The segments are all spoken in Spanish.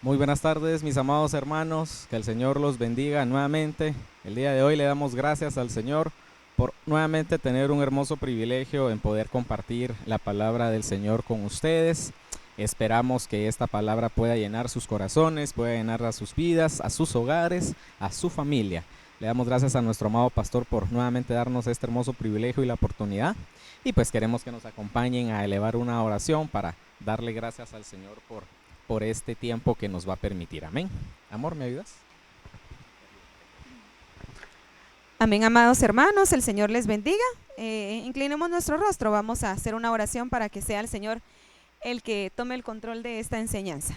Muy buenas tardes, mis amados hermanos, que el Señor los bendiga nuevamente. El día de hoy le damos gracias al Señor por nuevamente tener un hermoso privilegio en poder compartir la palabra del Señor con ustedes. Esperamos que esta palabra pueda llenar sus corazones, pueda llenar a sus vidas, a sus hogares, a su familia. Le damos gracias a nuestro amado pastor por nuevamente darnos este hermoso privilegio y la oportunidad. Y pues queremos que nos acompañen a elevar una oración para darle gracias al Señor por este tiempo que nos va a permitir. Amén. Amor, ¿me ayudas? Amén, amados hermanos, el Señor les bendiga. Inclinemos nuestro rostro, vamos a hacer una oración para que sea el Señor el que tome el control de esta enseñanza.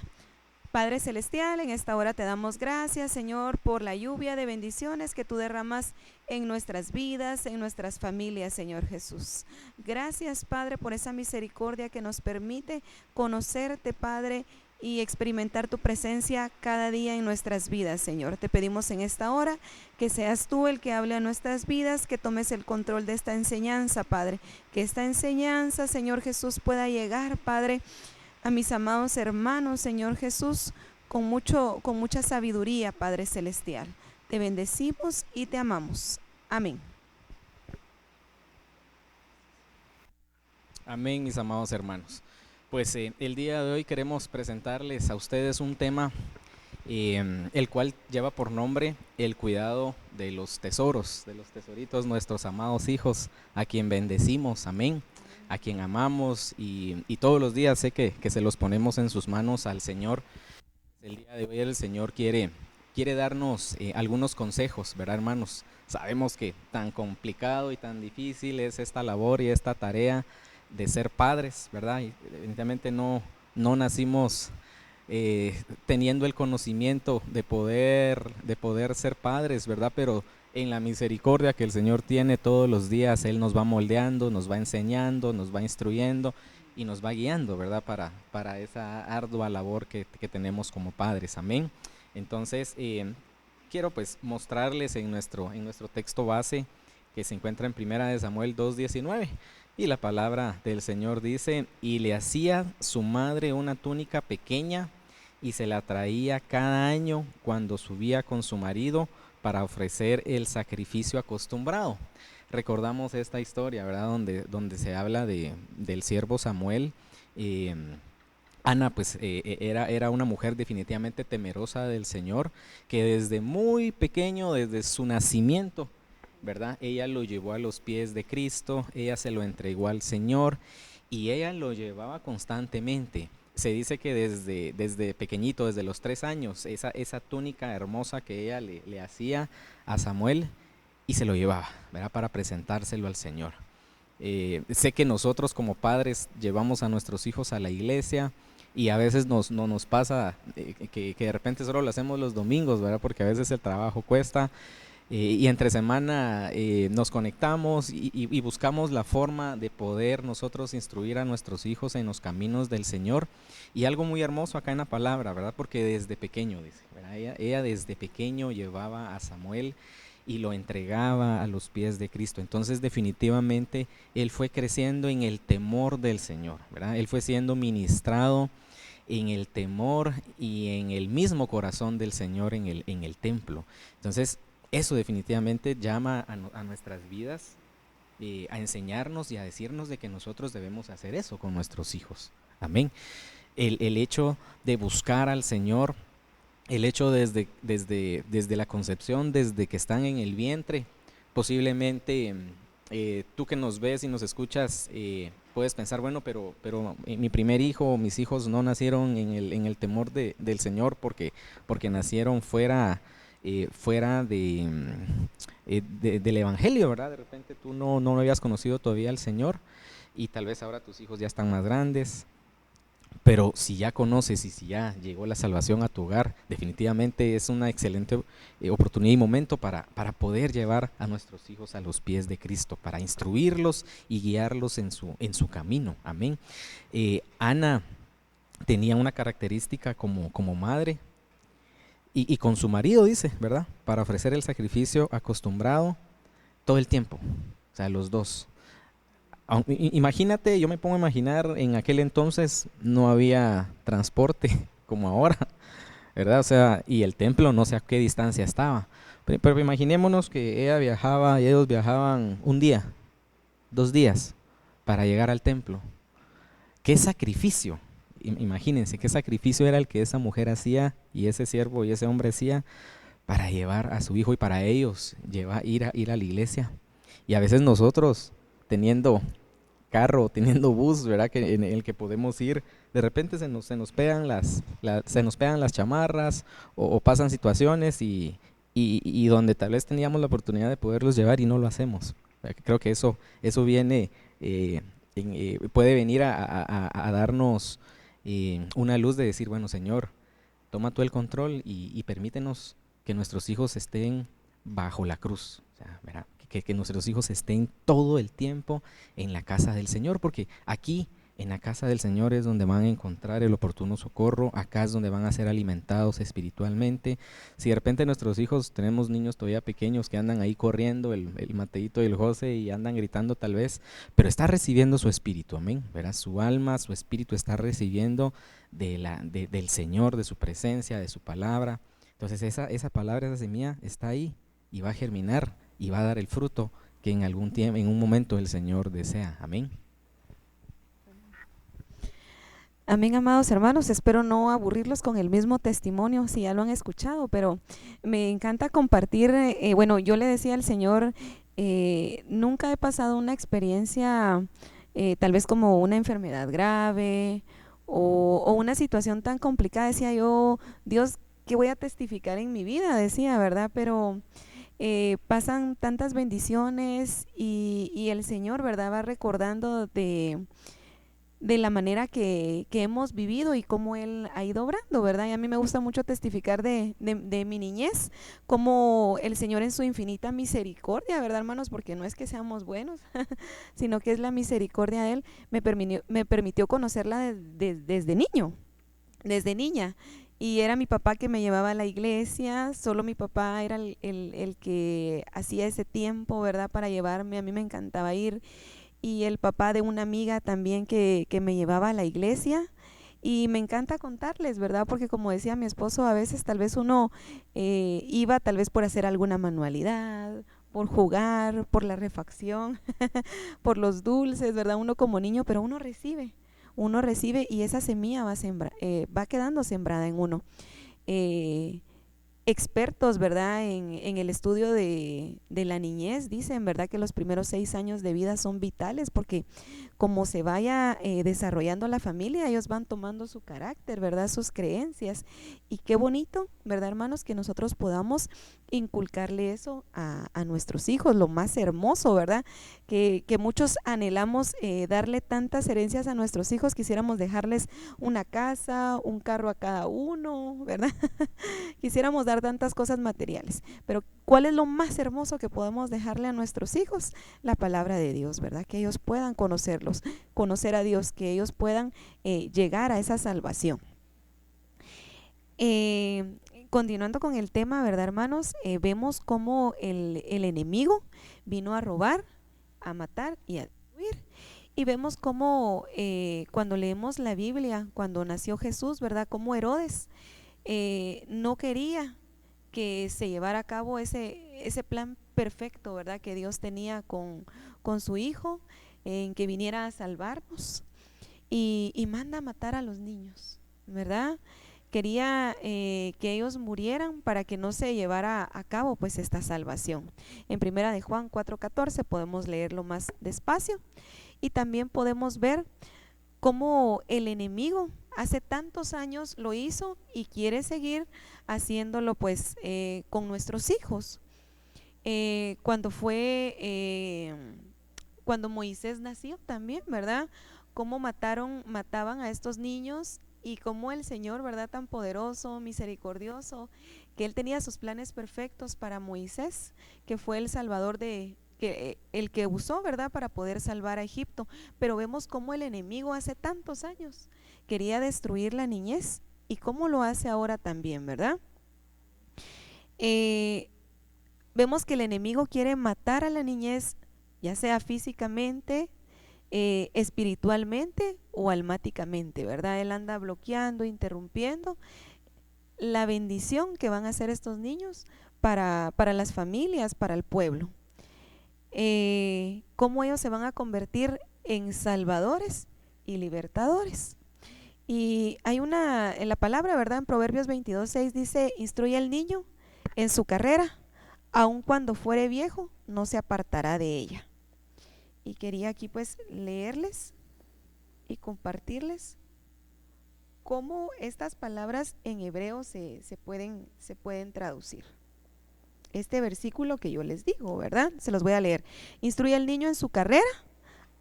Padre Celestial, en esta hora te damos gracias, Señor, por la lluvia de bendiciones que tú derramas en nuestras vidas, en nuestras familias, Señor Jesús. Gracias, Padre, por esa misericordia que nos permite conocerte, Padre, y experimentar tu presencia cada día en nuestras vidas, Señor. Te pedimos en esta hora que seas tú el que hable a nuestras vidas, que tomes el control de esta enseñanza, Padre. Que esta enseñanza, Señor Jesús, pueda llegar, Padre, a mis amados hermanos, Señor Jesús, con mucha sabiduría, Padre Celestial. Te bendecimos y te amamos. Amén. Amén, mis amados hermanos. Pues el día de hoy queremos presentarles a ustedes un tema el cual lleva por nombre el cuidado de los tesoros, de los tesoritos, nuestros amados hijos, a quien bendecimos, amén, a quien amamos y todos los días sé que se los ponemos en sus manos al Señor. El día de hoy el Señor quiere darnos algunos consejos, ¿verdad, hermanos? Sabemos que tan complicado y tan difícil es esta labor y esta tarea de ser padres, ¿verdad? Y evidentemente no nacimos teniendo el conocimiento de poder ser padres, ¿verdad? Pero en la misericordia que el Señor tiene todos los días, Él nos va moldeando, nos va enseñando, nos va instruyendo y nos va guiando, ¿verdad? Para esa ardua labor que tenemos como padres, amén. Entonces, quiero pues mostrarles en nuestro texto base que se encuentra en Primera de Samuel 2:19 y la palabra del Señor dice: y le hacía su madre una túnica pequeña y se la traía cada año cuando subía con su marido para ofrecer el sacrificio acostumbrado. Recordamos esta historia, ¿verdad? Donde se habla del siervo Samuel. eh, Ana pues era una mujer definitivamente temerosa del Señor, que desde muy pequeño, desde su nacimiento, ¿verdad? Ella lo llevó a los pies de Cristo, ella se lo entregó al Señor y ella lo llevaba constantemente. Se dice que desde pequeñito, desde los 3 años, esa túnica hermosa que ella le hacía a Samuel y se lo llevaba, ¿verdad? Para presentárselo al Señor. Sé que nosotros como padres llevamos a nuestros hijos a la iglesia y a veces no nos pasa que de repente solo lo hacemos los domingos, ¿verdad? Porque a veces el trabajo cuesta y entre semana nos conectamos y buscamos la forma de poder nosotros instruir a nuestros hijos en los caminos del Señor. Y algo muy hermoso acá en la palabra, ¿verdad? Porque desde pequeño, dice, ¿verdad? Ella desde pequeño llevaba a Samuel y lo entregaba a los pies de Cristo. Entonces definitivamente él fue creciendo en el temor del Señor, ¿verdad? Él fue siendo ministrado en el temor y en el mismo corazón del Señor en el templo. Entonces eso definitivamente llama a nuestras vidas a enseñarnos y a decirnos de que nosotros debemos hacer eso con nuestros hijos. Amén. El hecho de buscar al Señor, el hecho desde la concepción, desde que están en el vientre, posiblemente tú que nos ves y nos escuchas, puedes pensar, bueno, pero mi primer hijo o mis hijos no nacieron en el temor del Señor porque nacieron fuera del Evangelio, ¿verdad? De repente tú no habías conocido todavía al Señor y tal vez ahora tus hijos ya están más grandes. Pero si ya conoces y si ya llegó la salvación a tu hogar, definitivamente es una excelente oportunidad y momento para poder llevar a nuestros hijos a los pies de Cristo, para instruirlos y guiarlos en su camino. Amén. Ana tenía una característica como madre y con su marido, dice, ¿verdad? Para ofrecer el sacrificio acostumbrado todo el tiempo. O sea, los dos. Imagínate, yo me pongo a imaginar, en aquel entonces no había transporte como ahora, ¿verdad? O sea, y el templo no sé a qué distancia estaba. Pero imaginémonos que ella viajaba y ellos viajaban un día, 2 días para llegar al templo. ¿Qué sacrificio? Imagínense qué sacrificio era el que esa mujer hacía y ese siervo y ese hombre hacía para llevar a su hijo y para ellos ir a la iglesia. Y a veces nosotros, teniendo carro, teniendo bus, ¿verdad? En el que podemos ir, de repente se nos pegan se nos pegan las chamarras o pasan situaciones y donde tal vez teníamos la oportunidad de poderlos llevar y no lo hacemos. Creo que eso viene, puede venir a darnos una luz de decir, bueno, Señor, toma tú el control y permítenos que nuestros hijos estén bajo la cruz. O sea, ¿verdad? Que nuestros hijos estén todo el tiempo en la casa del Señor, porque aquí en la casa del Señor es donde van a encontrar el oportuno socorro, acá es donde van a ser alimentados espiritualmente. Si de repente nuestros hijos, tenemos niños todavía pequeños que andan ahí corriendo, el Mateito y el José, y andan gritando tal vez, pero está recibiendo su espíritu, amén, ¿verdad? Su alma, su espíritu está recibiendo del Señor, de su presencia, de su palabra. Entonces esa palabra, esa semilla está ahí y va a germinar y va a dar el fruto que en algún tiempo, en un momento el Señor desea. Amén. Amén, amados hermanos, espero no aburrirlos con el mismo testimonio si ya lo han escuchado, pero me encanta compartir, bueno, yo le decía al Señor, nunca he pasado una experiencia tal vez como una enfermedad grave o una situación tan complicada, decía yo, Dios, ¿qué voy a testificar en mi vida? Decía, ¿verdad? Pero pasan tantas bendiciones y el Señor, ¿verdad? Va recordando de la manera que hemos vivido y cómo Él ha ido obrando, ¿verdad? Y a mí me gusta mucho testificar de mi niñez, cómo el Señor en su infinita misericordia, ¿verdad, hermanos? Porque no es que seamos buenos, sino que es la misericordia de Él, me permitió conocerla desde niño, desde niña. Y era mi papá que me llevaba a la iglesia, solo mi papá era el que hacía ese tiempo, ¿verdad? Para llevarme, a mí me encantaba ir. Y el papá de una amiga también que me llevaba a la iglesia. Y me encanta contarles, ¿verdad? Porque como decía mi esposo, a veces tal vez uno iba tal vez por hacer alguna manualidad, por jugar, por la refacción, por los dulces, ¿verdad? Uno como niño, pero uno recibe y esa semilla va quedando sembrada en uno. Eh, Expertos, ¿verdad? En el estudio de la niñez dicen, ¿verdad? Que los primeros 6 años de vida son vitales porque como se vaya desarrollando la familia, ellos van tomando su carácter, ¿verdad? Sus creencias. Y qué bonito, ¿verdad, hermanos? Que nosotros podamos inculcarle eso a nuestros hijos, lo más hermoso, ¿verdad? Que muchos anhelamos darle tantas herencias a nuestros hijos, quisiéramos dejarles una casa, un carro a cada uno, ¿verdad? Quisiéramos dar tantas cosas materiales, pero ¿cuál es lo más hermoso que podemos dejarle a nuestros hijos? La palabra de Dios, ¿verdad? Que ellos puedan conocer a Dios, que ellos puedan llegar a esa salvación. Continuando con el tema, ¿verdad, hermanos? Vemos cómo el enemigo vino a robar, a matar y a destruir. Y vemos cómo cuando leemos la Biblia, cuando nació Jesús, ¿verdad? Cómo Herodes no quería que se llevara a cabo ese plan perfecto, ¿verdad? Que Dios tenía con su Hijo, en que viniera a salvarnos y manda a matar a los niños, ¿verdad? Quería que ellos murieran para que no se llevara a cabo pues esta salvación. En primera de Juan 4:14 podemos leerlo más despacio y también podemos ver cómo el enemigo hace tantos años lo hizo y quiere seguir haciéndolo pues con nuestros hijos. Cuando Moisés nació también, ¿verdad? Cómo mataban a estos niños y cómo el Señor, ¿verdad? Tan poderoso, misericordioso, que Él tenía sus planes perfectos para Moisés, que fue el salvador el que usó, ¿verdad? Para poder salvar a Egipto. Pero vemos cómo el enemigo hace tantos años quería destruir la niñez y cómo lo hace ahora también, ¿verdad? Vemos que el enemigo quiere matar a la niñez, ya sea físicamente, espiritualmente o almáticamente, ¿verdad? Él anda bloqueando, interrumpiendo la bendición que van a ser estos niños para las familias, para el pueblo. Cómo ellos se van a convertir en salvadores y libertadores. Y hay en la palabra, ¿verdad? En Proverbios 22:6 dice: instruye al niño en su carrera, aun cuando fuere viejo, no se apartará de ella. Y quería aquí pues leerles y compartirles cómo estas palabras en hebreo se pueden traducir. Este versículo que yo les digo, ¿verdad? Se los voy a leer. Instruye al niño en su carrera,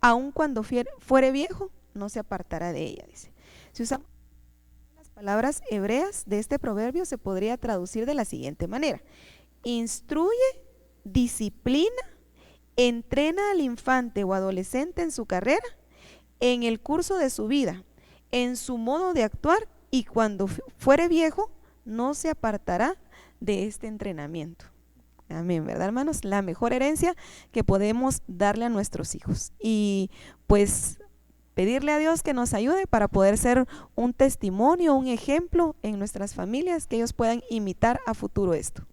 aun cuando fuere viejo, no se apartará de ella, dice. Si usamos las palabras hebreas de este proverbio, se podría traducir de la siguiente manera: instruye, disciplina, entrena al infante o adolescente en su carrera, en el curso de su vida, en su modo de actuar, y cuando fuere viejo, no se apartará de este entrenamiento. Amén, ¿verdad, hermanos? La mejor herencia que podemos darle a nuestros hijos. Y pues pedirle a Dios que nos ayude para poder ser un testimonio, un ejemplo en nuestras familias, que ellos puedan imitar a futuro esto.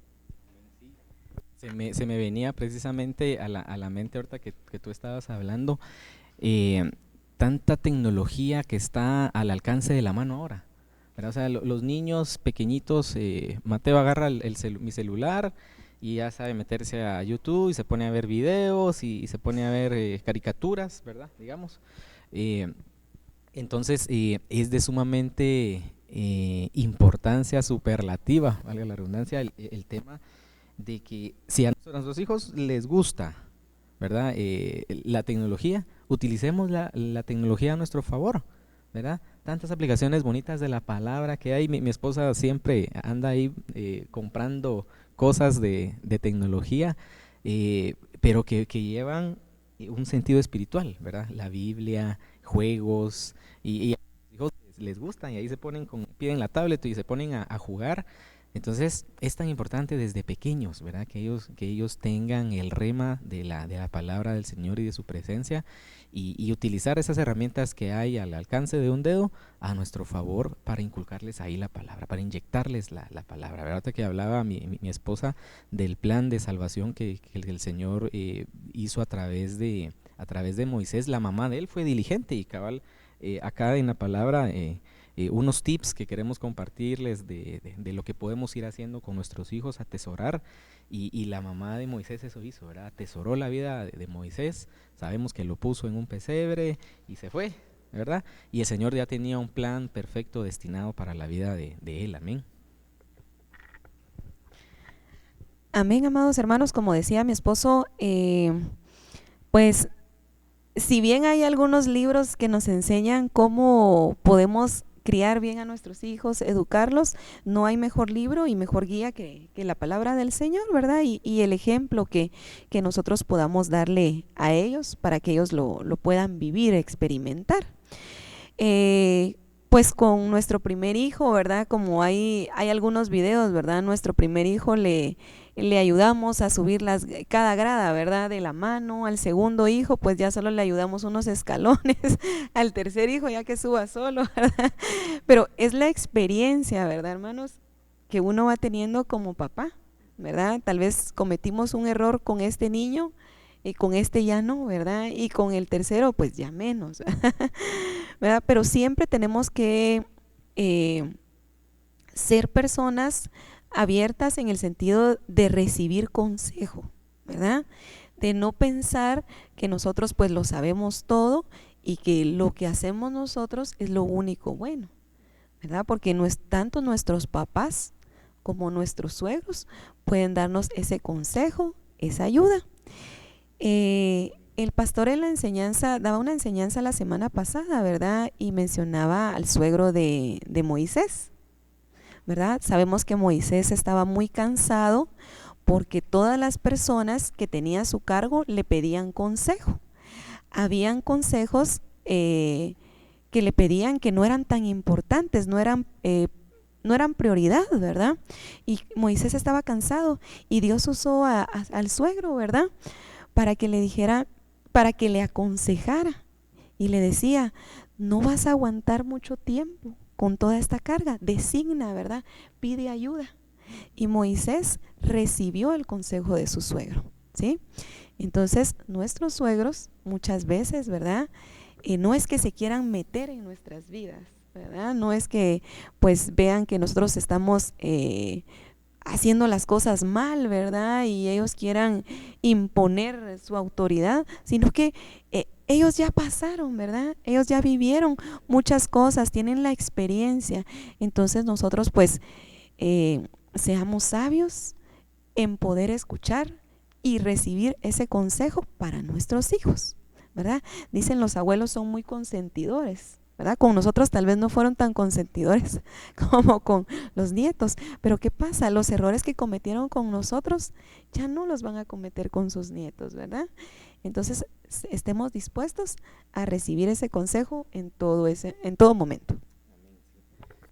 Se me venía precisamente a la mente ahorita que tú estabas hablando, tanta tecnología que está al alcance de la mano ahora, ¿verdad? O sea, los niños pequeñitos, Mateo agarra mi celular y ya sabe meterse a YouTube y se pone a ver videos y se pone a ver caricaturas, ¿verdad? Digamos. Entonces es de sumamente importancia superlativa, valga la redundancia, el tema de que si a nuestros hijos les gusta, ¿verdad? La tecnología, utilicemos la tecnología a nuestro favor, ¿verdad? Tantas aplicaciones bonitas de la palabra que hay. Mi esposa siempre anda ahí comprando cosas de tecnología, pero que llevan un sentido espiritual, ¿verdad? La Biblia, juegos, y a los hijos les gustan y ahí piden la tablet y se ponen a jugar. Entonces es tan importante desde pequeños, ¿verdad? Que ellos tengan el rema de la palabra del Señor y de su presencia, y utilizar esas herramientas que hay al alcance de un dedo a nuestro favor para inculcarles ahí la palabra, para inyectarles la palabra, ¿verdad? Que hablaba mi esposa del plan de salvación que el Señor hizo a través de Moisés. La mamá de él fue diligente y cabal, acá en la palabra unos tips que queremos compartirles de lo que podemos ir haciendo con nuestros hijos, atesorar, y la mamá de Moisés eso hizo, ¿verdad? Atesoró la vida de Moisés. Sabemos que lo puso en un pesebre y se fue, ¿verdad? Y el Señor ya tenía un plan perfecto destinado para la vida de él. Amén. Amén, amados hermanos. Como decía mi esposo, pues si bien hay algunos libros que nos enseñan cómo podemos criar bien a nuestros hijos, educarlos, no hay mejor libro y mejor guía que la palabra del Señor, ¿verdad? Y el ejemplo que nosotros podamos darle a ellos para que ellos lo puedan vivir, experimentar. Pues con nuestro primer hijo, ¿verdad? Como hay algunos videos, ¿verdad? Nuestro primer hijo le ayudamos a subir cada grada, ¿verdad? De la mano. Al segundo hijo pues ya solo le ayudamos unos escalones. Al tercer hijo ya que suba solo, ¿verdad? Pero es la experiencia, ¿verdad, hermanos? Que uno va teniendo como papá, ¿verdad? Tal vez cometimos un error con este niño y con este ya no, ¿verdad? Y con el tercero pues ya menos, ¿verdad? Pero siempre tenemos que ser personas abiertas en el sentido de recibir consejo, ¿verdad? De no pensar que nosotros pues lo sabemos todo y que lo que hacemos nosotros es lo único bueno, ¿verdad? Porque no es tanto nuestros papás como nuestros suegros pueden darnos ese consejo, esa ayuda. El pastor en la enseñanza daba una enseñanza la semana pasada, ¿verdad? Y mencionaba al suegro de Moisés, ¿verdad? Sabemos que Moisés estaba muy cansado porque todas las personas que tenía a su cargo le pedían consejo. Habían consejos que le pedían que no eran tan importantes, no eran prioridad, ¿verdad? Y Moisés estaba cansado y Dios usó al suegro, ¿verdad? Para que le dijera, para que le aconsejara, y le decía: no vas a aguantar mucho tiempo con toda esta carga, designa, ¿verdad? Pide ayuda. Y Moisés recibió el consejo de su suegro, ¿sí? Entonces, nuestros suegros muchas veces, ¿verdad? No es que se quieran meter en nuestras vidas, ¿verdad? No es que pues vean que nosotros estamos haciendo las cosas mal, ¿verdad? Y ellos quieran imponer su autoridad, sino que ellos ya pasaron, ¿verdad? Ellos ya vivieron muchas cosas, tienen la experiencia. Entonces nosotros pues seamos sabios en poder escuchar y recibir ese consejo para nuestros hijos, ¿verdad? Dicen los abuelos son muy consentidores, ¿verdad? Con nosotros tal vez no fueron tan consentidores como con los nietos, pero ¿qué pasa? Los errores que cometieron con nosotros ya no los van a cometer con sus nietos, ¿verdad? Entonces estemos dispuestos a recibir ese consejo en todo momento.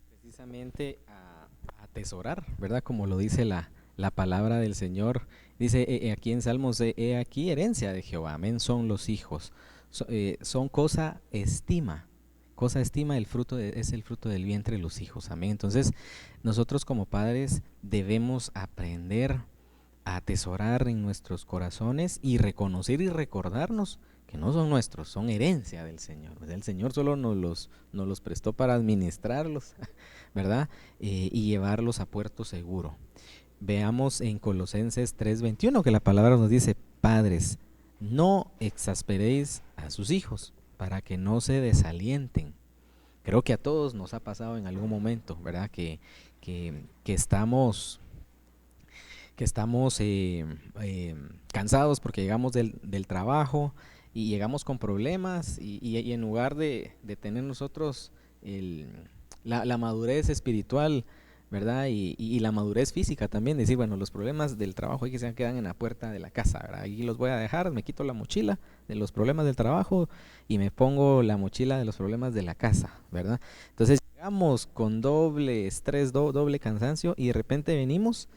Precisamente a atesorar, ¿verdad? Como lo dice la palabra del Señor. Dice aquí en Salmos, he aquí herencia de Jehová, amén, son los hijos. Son cosa estima el fruto es el fruto del vientre de los hijos, amén. Entonces nosotros como padres debemos aprender a atesorar en nuestros corazones y reconocer y recordarnos que no son nuestros, son herencia del Señor. O sea, el Señor solo nos los prestó para administrarlos, ¿verdad? Y llevarlos a puerto seguro. Veamos en Colosenses 3:21 que la palabra nos dice: padres, no exasperéis a sus hijos para que no se desalienten. Creo que a todos nos ha pasado en algún momento, ¿verdad? Que estamos cansados porque llegamos del trabajo y llegamos con problemas y en lugar de tener nosotros la madurez espiritual, ¿verdad? Y la madurez física también, decir, bueno, los problemas del trabajo hay que se quedan en la puerta de la casa, ¿verdad? Ahí los voy a dejar, me quito la mochila de los problemas del trabajo y me pongo la mochila de los problemas de la casa, ¿verdad? Entonces llegamos con doble estrés, doble cansancio y de repente venimos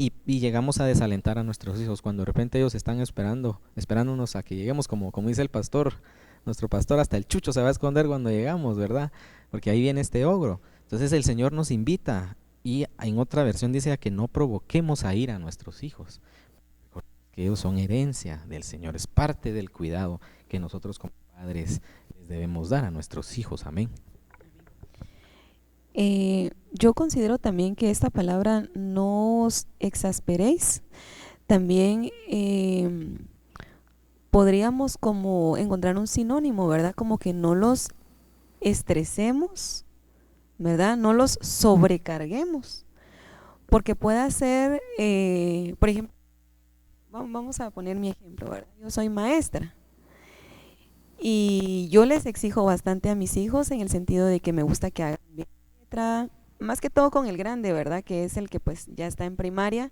y llegamos a desalentar a nuestros hijos cuando de repente ellos están esperándonos a que lleguemos, como dice el pastor, nuestro pastor, hasta el chucho se va a esconder cuando llegamos, ¿verdad? Porque ahí viene este ogro. Entonces el Señor nos invita, y en otra versión dice, a que no provoquemos a ira a nuestros hijos, que ellos son herencia del Señor, es parte del cuidado que nosotros como padres les debemos dar a nuestros hijos, amén. Yo considero también que esta palabra no os exasperéis, también podríamos como encontrar un sinónimo, ¿verdad? Como que no los estresemos, ¿verdad? No los sobrecarguemos, porque puede ser, por ejemplo, vamos a poner mi ejemplo, ¿verdad? Yo soy maestra y yo les exijo bastante a mis hijos en el sentido de que me gusta que hagan bien letra, más que todo con el grande, ¿verdad? Que es el que pues ya está en primaria,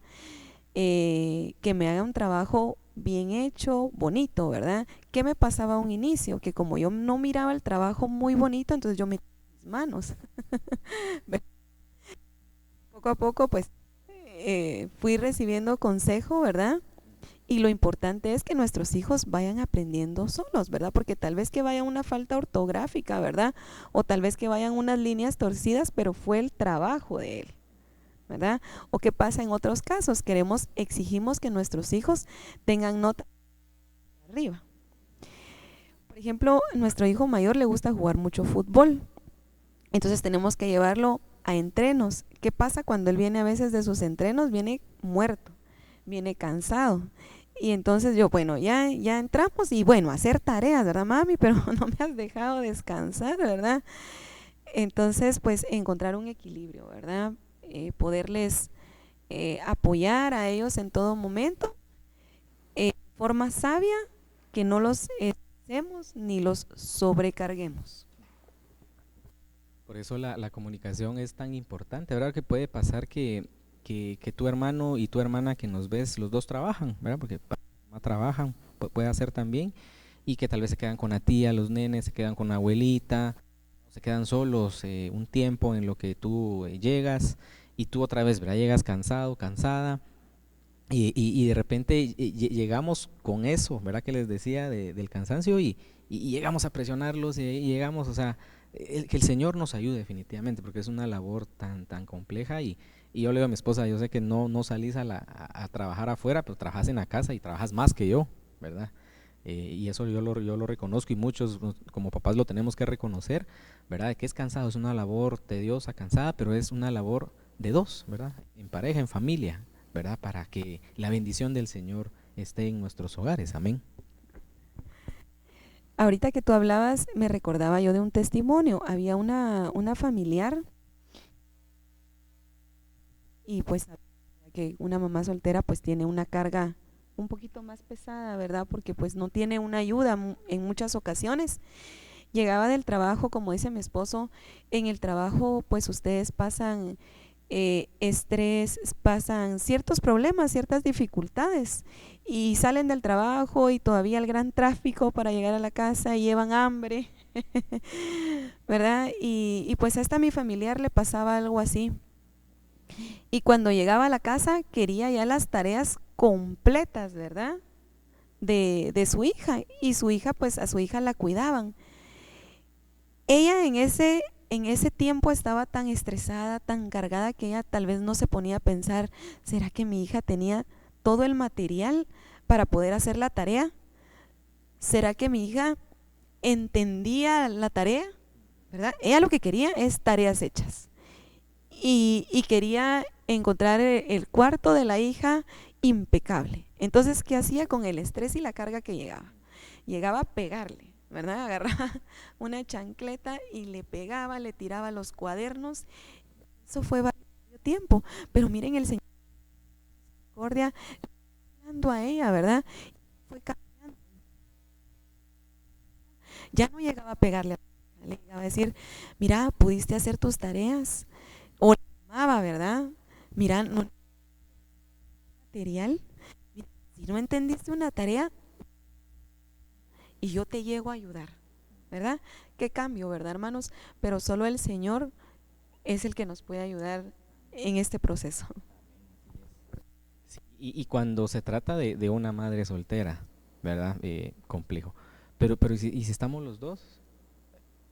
que me haga un trabajo bien hecho, bonito, ¿verdad? ¿Qué me pasaba a un inicio? Que como yo no miraba el trabajo muy bonito, entonces yo metí mis manos. Poco a poco pues fui recibiendo consejo, ¿verdad? Y lo importante es que nuestros hijos vayan aprendiendo solos, ¿verdad? Porque tal vez que vaya una falta ortográfica, ¿verdad? O tal vez que vayan unas líneas torcidas, pero fue el trabajo de él, ¿verdad? O qué pasa en otros casos, exigimos que nuestros hijos tengan nota arriba. Por ejemplo, nuestro hijo mayor le gusta jugar mucho fútbol, entonces tenemos que llevarlo a entrenos. ¿Qué pasa cuando él viene a veces de sus entrenos? Viene muerto, viene cansado. Y entonces yo, bueno, ya entramos y bueno, hacer tareas, ¿verdad, mami? Pero no me has dejado descansar, ¿verdad? Entonces, pues encontrar un equilibrio, ¿verdad? Poderles apoyar a ellos en todo momento, de forma sabia, que no los estresemos ni los sobrecarguemos. Por eso la comunicación es tan importante, ¿verdad? Que puede pasar que tu hermano y tu hermana que nos ves, los dos trabajan, ¿verdad? Porque trabajan, puede hacer también, y que tal vez se quedan con la tía, los nenes se quedan con la abuelita, se quedan solos un tiempo en lo que tú llegas, y tú otra vez, ¿verdad? Llegas cansado, cansada, y de repente llegamos con eso, ¿verdad? Que les decía del cansancio, y llegamos a presionarlos, y llegamos, o sea, que el Señor nos ayude definitivamente, porque es una labor tan compleja y yo le digo a mi esposa, yo sé que no salís a trabajar afuera, pero trabajas en la casa y trabajas más que yo, ¿verdad? Y eso yo lo reconozco y muchos como papás lo tenemos que reconocer, ¿verdad? Que es cansado, es una labor tediosa, cansada, pero es una labor de dos, ¿verdad? En pareja, en familia, ¿verdad? Para que la bendición del Señor esté en nuestros hogares, amén. Ahorita que tú hablabas, me recordaba yo de un testimonio. Había una familiar y pues que una mamá soltera pues tiene una carga un poquito más pesada, ¿verdad? Porque pues no tiene una ayuda en muchas ocasiones. Llegaba del trabajo, como dice mi esposo, en el trabajo pues ustedes pasan estrés, pasan ciertos problemas, ciertas dificultades y salen del trabajo y todavía el gran tráfico para llegar a la casa y llevan hambre, ¿verdad? Y pues a esta mi familiar le pasaba algo así. Y cuando llegaba a la casa quería ya las tareas completas, ¿verdad? De su hija. Y su hija, pues a su hija la cuidaban. Ella en ese tiempo estaba tan estresada, tan cargada, que ella tal vez no se ponía a pensar, ¿será que mi hija tenía todo el material para poder hacer la tarea? ¿Será que mi hija entendía la tarea? ¿Verdad? Ella lo que quería es tareas hechas. Y quería encontrar el cuarto de la hija impecable. Entonces, ¿qué hacía con el estrés y la carga que llegaba? Llegaba a pegarle, ¿verdad? Agarraba una chancleta y le pegaba, le tiraba los cuadernos. Eso fue varios tiempo. Pero miren el Señor misericordia dando a ella, ¿verdad? Fue cambiando. Ya no llegaba a pegarle, le llegaba a decir, mira, pudiste hacer tus tareas. O la llamaba, ¿verdad? Mira, no material. Mira, si no entendiste una tarea y yo te llego a ayudar, ¿verdad? Qué cambio, ¿verdad, hermanos? Pero solo el Señor es el que nos puede ayudar en este proceso. Sí, y cuando se trata de una madre soltera, ¿verdad? Complejo. Pero ¿y si estamos los dos?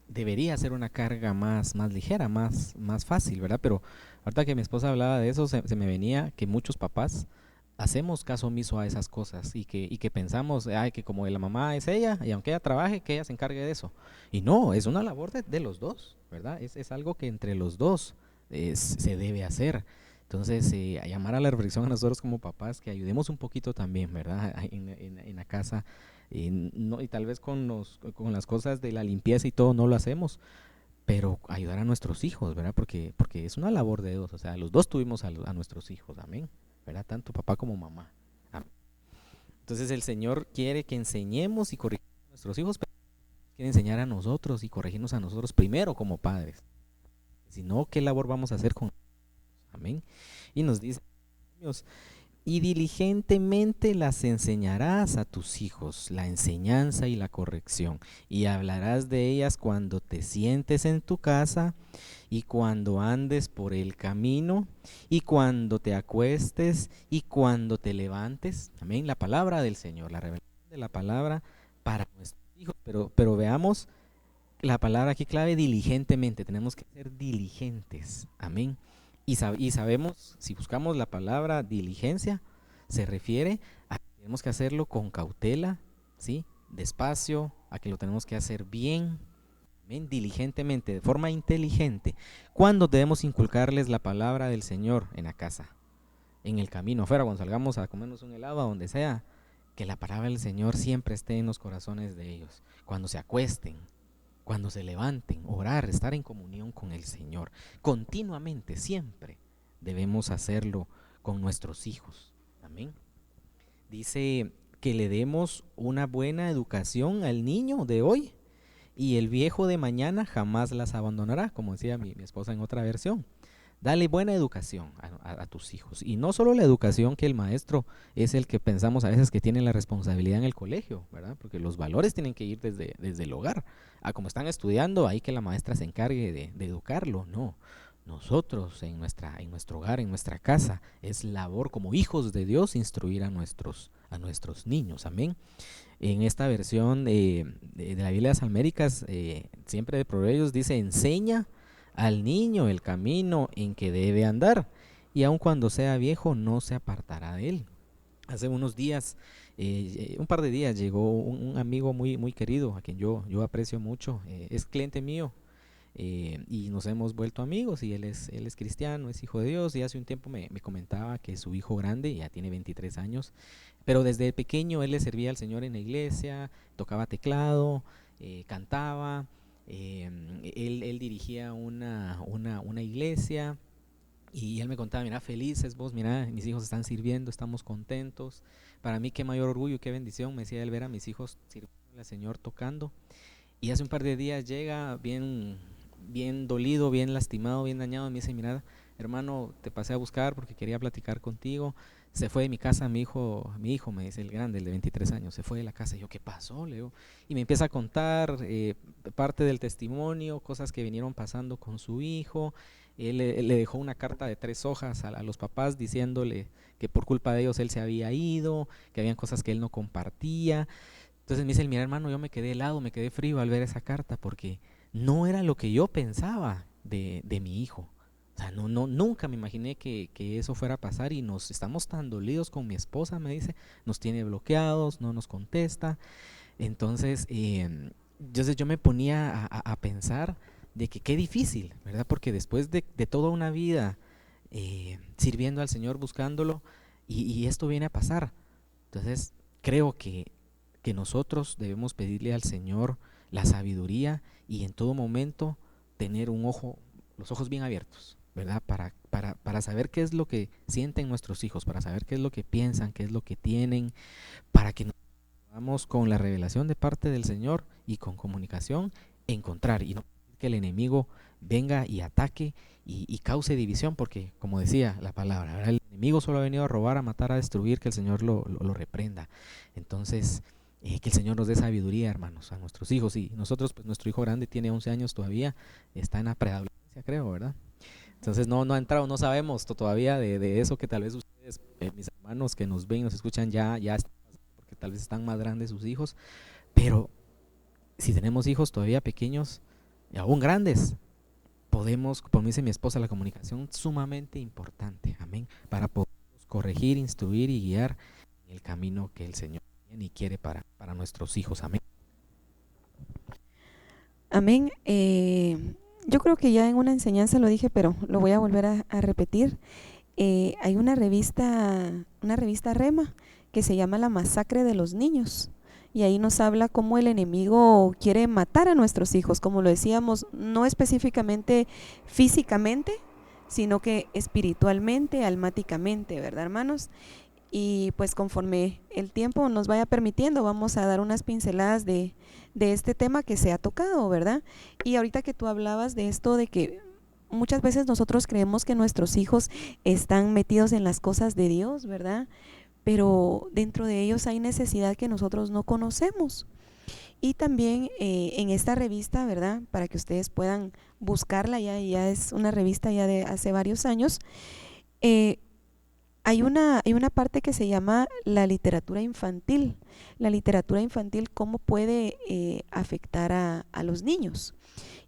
Debería ser una carga más ligera, más fácil, ¿verdad? Pero ahorita que mi esposa hablaba de eso, se me venía que muchos papás hacemos caso omiso a esas cosas y que pensamos, ay, que como la mamá es ella, y aunque ella trabaje, que ella se encargue de eso. Y no, es una labor de los dos, ¿verdad? Es algo que entre los dos se debe hacer. Entonces, a llamar a la reflexión a nosotros como papás, que ayudemos un poquito también, ¿verdad? En la casa y, no, y tal vez con las cosas de la limpieza y todo no lo hacemos, pero ayudar a nuestros hijos, ¿verdad? Porque es una labor de dos, o sea, los dos tuvimos a nuestros hijos, amén, ¿verdad? Tanto papá como mamá. Amén. Entonces el Señor quiere que enseñemos y corrijamos a nuestros hijos, pero quiere enseñar a nosotros y corregirnos a nosotros primero como padres. Si no, ¿qué labor vamos a hacer con ellos? Amén. Y nos dice, y diligentemente las enseñarás a tus hijos, la enseñanza y la corrección, y hablarás de ellas cuando te sientes en tu casa, y cuando andes por el camino, y cuando te acuestes, y cuando te levantes. Amén. La palabra del Señor, la revelación de la palabra para nuestros hijos. Pero veamos la palabra aquí clave, diligentemente. Tenemos que ser diligentes. Amén. Y sabemos, si buscamos la palabra diligencia, se refiere a que tenemos que hacerlo con cautela, ¿sí? Despacio, a que lo tenemos que hacer bien, amén, diligentemente, de forma inteligente. ¿Cuándo debemos inculcarles la palabra del Señor? En la casa, en el camino, afuera, cuando salgamos a comernos un helado, a donde sea, que la palabra del Señor siempre esté en los corazones de ellos. Cuando se acuesten, cuando se levanten, orar, estar en comunión con el Señor. Continuamente, siempre debemos hacerlo con nuestros hijos. Amén. Dice que le demos una buena educación al niño de hoy y el viejo de mañana jamás las abandonará, como decía mi esposa en otra versión. Dale buena educación a tus hijos. Y no solo la educación que el maestro es el que pensamos a veces que tiene la responsabilidad en el colegio, ¿verdad? Porque los valores tienen que ir desde el hogar. A como están estudiando, ahí que la maestra se encargue de educarlo. No, nosotros en nuestro hogar, en nuestra casa, es labor como hijos de Dios instruir a nuestros niños. Amén. En esta versión de la Biblia de las Américas, siempre de Proverbios dice: enseña al niño el camino en que debe andar, y aun cuando sea viejo no se apartará de él. Hace unos días, un par de días, llegó un amigo muy, muy querido, a quien yo aprecio mucho, es cliente mío, y nos hemos vuelto amigos, y él es cristiano, es hijo de Dios, y hace un tiempo me comentaba que su hijo grande, ya tiene 23 años, pero desde pequeño él le servía al Señor en la iglesia, tocaba teclado, cantaba, él dirigía una iglesia. Y él me contaba: mira, felices vos, mira, mis hijos están sirviendo, estamos contentos. Para mí qué mayor orgullo, qué bendición, me decía él, ver a mis hijos sirviendo al Señor, tocando. Y hace un par de días llega bien, bien dolido, bien lastimado, bien dañado, y me dice: mira, hermano, te pasé a buscar porque quería platicar contigo. Se fue de mi casa mi hijo, me dice, el grande, el de 23 años, se fue de la casa. Y yo: ¿qué pasó, Leo? Y me empieza a contar parte del testimonio, cosas que vinieron pasando con su hijo. Él le dejó una carta de 3 hojas a los papás diciéndole que por culpa de ellos él se había ido, que habían cosas que él no compartía. Entonces me dice: mira, hermano, yo me quedé helado, me quedé frío al ver esa carta, porque no era lo que yo pensaba de mi hijo. O sea, nunca me imaginé que eso fuera a pasar, y nos estamos tan dolidos con mi esposa, me dice, nos tiene bloqueados, no nos contesta. Entonces, yo me ponía a pensar de que qué difícil, ¿verdad? Porque después de toda una vida sirviendo al Señor, buscándolo, y esto viene a pasar. Entonces, creo que nosotros debemos pedirle al Señor la sabiduría, y en todo momento tener los ojos bien abiertos, ¿verdad? Para saber qué es lo que sienten nuestros hijos, para saber qué es lo que piensan, qué es lo que tienen, para que nos podamos, con la revelación de parte del Señor y con comunicación, encontrar, y no que el enemigo venga y ataque y cause división, porque como decía la palabra, ¿verdad? El enemigo solo ha venido a robar, a matar, a destruir, que el Señor lo reprenda. Entonces, que el Señor nos dé sabiduría, hermanos, a nuestros hijos. Y nosotros, pues nuestro hijo grande tiene 11 años todavía, está en la preadolescencia, creo, ¿verdad? Entonces no ha entrado, no sabemos todavía de eso que tal vez ustedes, mis hermanos que nos ven, nos escuchan, ya están pasando, porque tal vez están más grandes sus hijos. Pero si tenemos hijos todavía pequeños y aún grandes, podemos, como dice mi esposa, la comunicación es sumamente importante, amén, para poder corregir, instruir y guiar en el camino que el Señor tiene y quiere para nuestros hijos, amén. Amén. Yo creo que ya en una enseñanza lo dije, pero lo voy a volver a repetir. Hay una revista Rema que se llama La Masacre de los Niños, y ahí nos habla cómo el enemigo quiere matar a nuestros hijos, como lo decíamos, no específicamente físicamente, sino que espiritualmente, almáticamente, ¿verdad, hermanos? Y pues conforme el tiempo nos vaya permitiendo, vamos a dar unas pinceladas de este tema que se ha tocado, ¿verdad? Y ahorita que tú hablabas de esto, de que muchas veces nosotros creemos que nuestros hijos están metidos en las cosas de Dios, ¿verdad? Pero dentro de ellos hay necesidad que nosotros no conocemos. Y también en esta revista, ¿verdad? Para que ustedes puedan buscarla, ya es una revista ya de hace varios años. Hay una parte que se llama la literatura infantil. La literatura infantil, cómo puede afectar a los niños.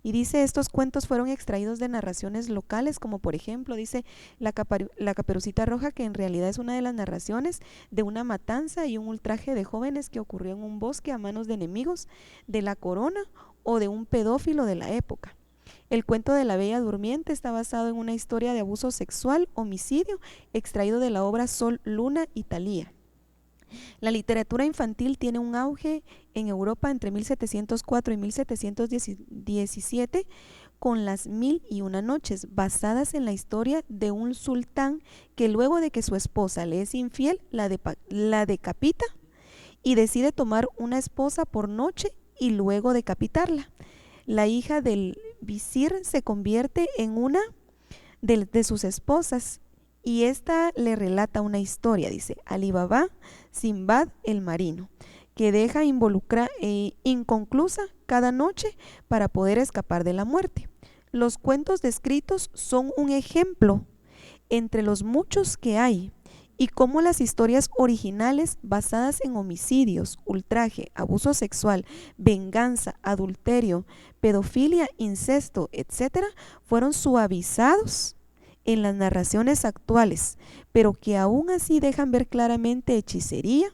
Y dice, estos cuentos fueron extraídos de narraciones locales, como por ejemplo, dice la Caperucita Roja, que en realidad es una de las narraciones de una matanza y un ultraje de jóvenes que ocurrió en un bosque a manos de enemigos de la corona o de un pedófilo de la época. El cuento de la Bella Durmiente está basado en una historia de abuso sexual, homicidio, extraído de la obra Sol, Luna y Talía. La literatura infantil tiene un auge en Europa entre 1704 y 1717 con las 1001 noches, basadas en la historia de un sultán que luego de que su esposa le es infiel, la decapita y decide tomar una esposa por noche y luego decapitarla. La hija del visir se convierte en una de sus esposas, y esta le relata una historia, dice, Ali Baba, Sinbad el marino, que deja inconclusa cada noche para poder escapar de la muerte. Los cuentos descritos son un ejemplo entre los muchos que hay, y cómo las historias originales basadas en homicidios, ultraje, abuso sexual, venganza, adulterio, pedofilia, incesto, etcétera, fueron suavizados en las narraciones actuales, pero que aún así dejan ver claramente hechicería,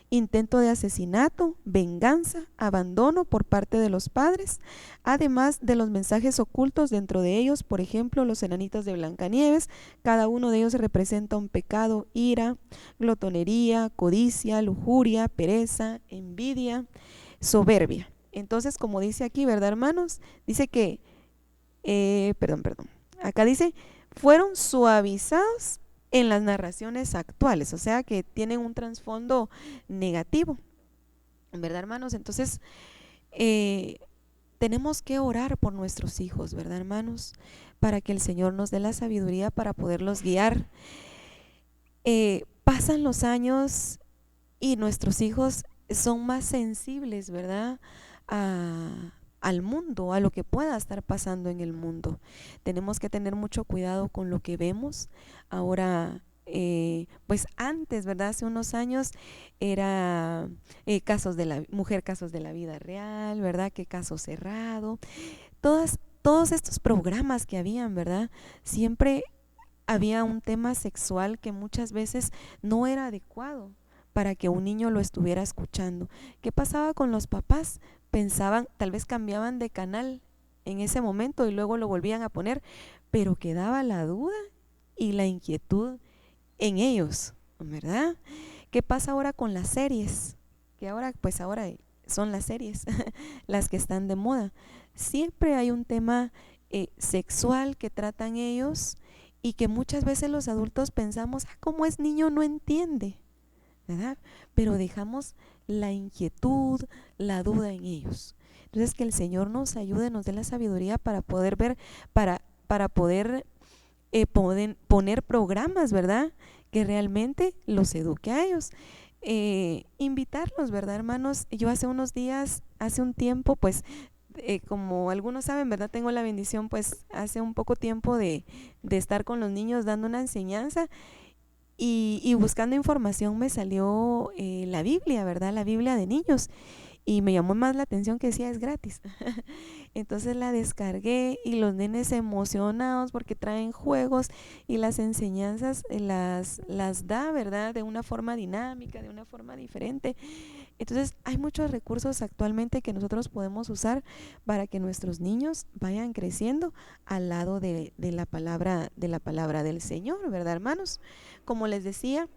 intento de asesinato, venganza, abandono por parte de los padres, además de los mensajes ocultos dentro de ellos. Por ejemplo, los enanitos de Blancanieves, cada uno de ellos representa un pecado: ira, glotonería, codicia, lujuria, pereza, envidia, soberbia. Entonces, como dice aquí, ¿verdad, hermanos? Dice que, acá dice, fueron suavizados en las narraciones actuales, o sea que tienen un trasfondo negativo, ¿verdad, hermanos? Entonces, tenemos que orar por nuestros hijos, ¿verdad, hermanos? Para que el Señor nos dé la sabiduría para poderlos guiar. Pasan los años y nuestros hijos son más sensibles, ¿verdad?, al mundo, a lo que pueda estar pasando en el mundo. Tenemos que tener mucho cuidado con lo que vemos. Ahora, pues antes, ¿verdad? Hace unos años era casos de la mujer, casos de la vida real, ¿verdad? Que caso cerrado. Todos estos programas que habían, ¿verdad? Siempre había un tema sexual que muchas veces no era adecuado para que un niño lo estuviera escuchando. ¿Qué pasaba con los papás? Pensaban, tal vez cambiaban de canal en ese momento y luego lo volvían a poner, pero quedaba la duda y la inquietud en ellos, ¿verdad? ¿Qué pasa ahora con las series? Que ahora son las series las que están de moda. Siempre hay un tema sexual que tratan ellos y que muchas veces los adultos pensamos, como es niño no entiende, ¿verdad? Pero dejamos la inquietud, la duda en ellos. Entonces, que el Señor nos ayude, nos dé la sabiduría para poder ver, para poder poner programas, ¿verdad?, que realmente los eduque a ellos. Invitarlos, ¿verdad, hermanos? Yo hace un tiempo, pues, como algunos saben, ¿verdad?, tengo la bendición, pues, hace un poco tiempo de estar con los niños dando una enseñanza. Y buscando información me salió la Biblia, ¿verdad? La Biblia de niños. Y me llamó más la atención que decía es gratis. Entonces la descargué y los nenes emocionados porque traen juegos y las enseñanzas las da, ¿verdad?, de una forma dinámica, de una forma diferente. Entonces hay muchos recursos actualmente que nosotros podemos usar para que nuestros niños vayan creciendo al lado de la palabra del Señor, ¿verdad, hermanos? Como les decía,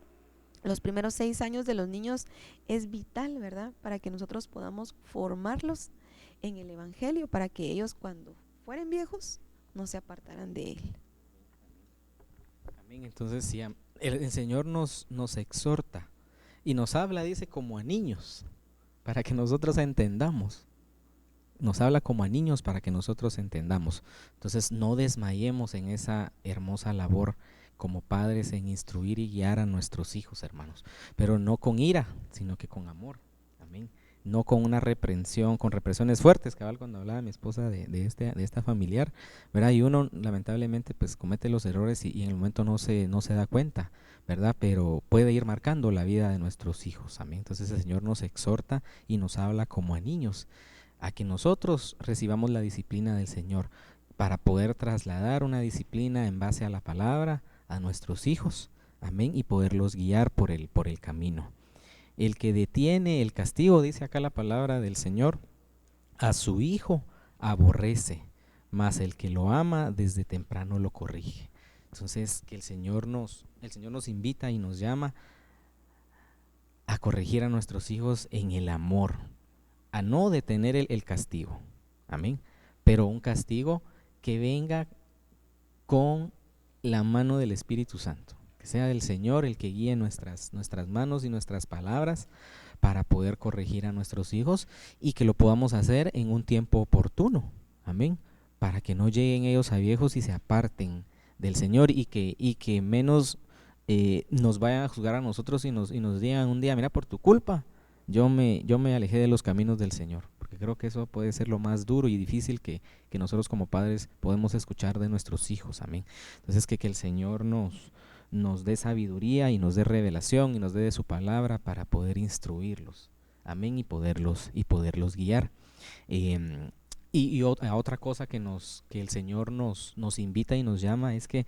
los primeros 6 años de los niños es vital, ¿verdad?, para que nosotros podamos formarlos en el Evangelio, para que ellos cuando fueren viejos no se apartaran de él. Amén. Entonces, sí, el Señor nos exhorta y nos habla, dice, como a niños, para que nosotros entendamos. Nos habla como a niños para que nosotros entendamos. Entonces, no desmayemos en esa hermosa labor como padres en instruir y guiar a nuestros hijos, hermanos, pero no con ira, sino que con amor. Amén. No con una reprensión, con represiones fuertes, cabal, cuando hablaba mi esposa de esta familiar, ¿verdad? Y uno lamentablemente pues comete los errores y en el momento no se da cuenta, ¿verdad? Pero puede ir marcando la vida de nuestros hijos. Amén. Entonces el Señor nos exhorta y nos habla como a niños, a que nosotros recibamos la disciplina del Señor para poder trasladar una disciplina en base a la palabra a nuestros hijos, amén, y poderlos guiar por el camino. El que detiene el castigo, dice acá la palabra del Señor, a su hijo aborrece, mas el que lo ama desde temprano lo corrige. Entonces, que el Señor nos invita y nos llama a corregir a nuestros hijos en el amor, a no detener el castigo, amén, pero un castigo que venga con la mano del Espíritu Santo, que sea el Señor el que guíe nuestras manos y nuestras palabras para poder corregir a nuestros hijos y que lo podamos hacer en un tiempo oportuno, amén, para que no lleguen ellos a viejos y se aparten del Señor y que menos nos vayan a juzgar a nosotros y nos digan un día, mira, por tu culpa yo me alejé de los caminos del Señor, porque Creo que eso puede ser lo más duro y difícil que nosotros como padres podemos escuchar de nuestros hijos, amén. Entonces que el Señor nos dé sabiduría y nos dé revelación y nos dé de su palabra para poder instruirlos, amén, y poderlos guiar. Em, otra cosa que el Señor nos invita y nos llama es que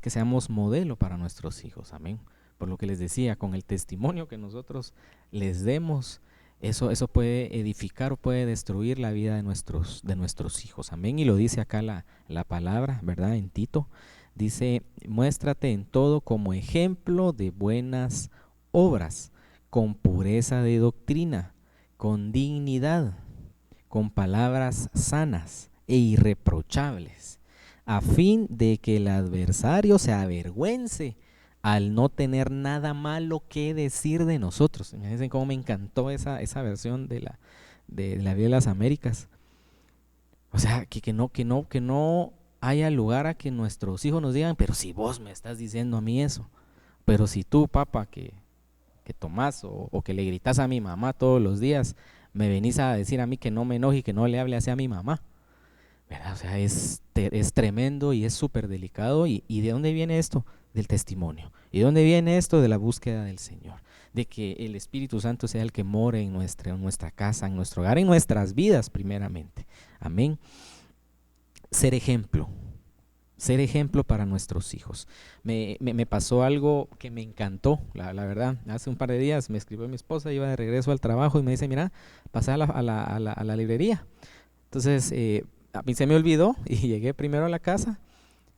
seamos modelo para nuestros hijos, amén. Por lo que les decía, con el testimonio que nosotros les demos, eso puede edificar o puede destruir la vida de nuestros hijos, amén. Y lo dice acá la palabra, ¿verdad? En Tito, dice, muéstrate en todo como ejemplo de buenas obras, con pureza de doctrina, con dignidad, con palabras sanas e irreprochables, a fin de que el adversario se avergüence al no tener nada malo que decir de nosotros. Imagínense cómo me encantó esa versión de la Biblia de las Américas. O sea, que no haya lugar a que nuestros hijos nos digan, pero si vos me estás diciendo a mí eso, pero si tú, papá, que tomás o que le gritas a mi mamá todos los días, me venís a decir a mí que no me enoje y que no le hable así a mi mamá, ¿verdad? O sea, es tremendo y es súper delicado. ¿Y de dónde viene esto? Del testimonio. ¿Y de dónde viene esto? De la búsqueda del Señor, de que el Espíritu Santo sea el que more en nuestra casa, en nuestro hogar, en nuestras vidas primeramente, amén. Ser ejemplo para nuestros hijos. Me pasó algo que me encantó, la verdad. Hace un par de días me escribió mi esposa, iba de regreso al trabajo y me dice, mira, pasé a la librería. Entonces, a mí se me olvidó y llegué primero a la casa.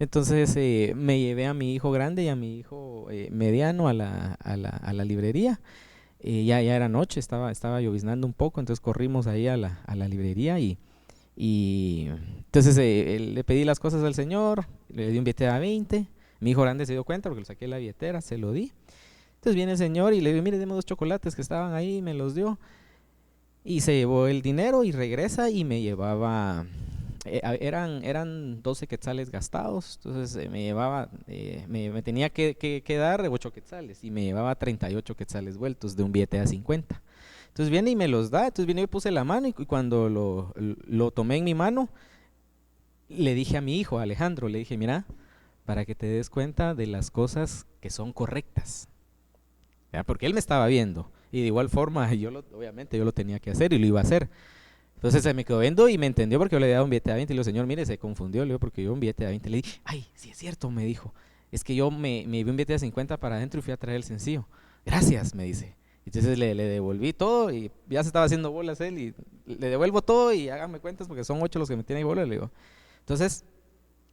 Entonces me llevé a mi hijo grande y a mi hijo mediano a la librería. Ya era noche, estaba lloviznando un poco, entonces corrimos ahí a la librería y entonces le pedí las cosas al señor, le di un billete a 20, mi hijo grande se dio cuenta porque le saqué la billetera, se lo di. Entonces viene el señor y le digo, mire, deme 2 chocolates que estaban ahí, me los dio. Y se llevó el dinero y regresa y me llevaba, eran 12 quetzales gastados, entonces me llevaba, me tenía que dar 8 quetzales y me llevaba 38 quetzales vueltos de un billete a 50. Entonces viene y me los da, entonces viene y puse la mano y cuando lo tomé en mi mano, le dije a mi hijo, a Alejandro, le dije, mira, para que te des cuenta de las cosas que son correctas, ¿ya? Porque él me estaba viendo y de igual forma obviamente yo lo tenía que hacer y lo iba a hacer. Entonces se me quedó viendo y me entendió porque yo le daba un billete de 20 y le digo, señor, mire, se confundió, le digo, porque yo un billete de 20, le dije, ay, sí es cierto, me dijo, es que yo me vi un billete de 50 para adentro y fui a traer el sencillo. Gracias, me dice. Entonces le devolví todo y ya se estaba haciendo bolas él y le devuelvo todo y háganme cuentas porque son 8 los que me tienen bolas, le digo. Entonces,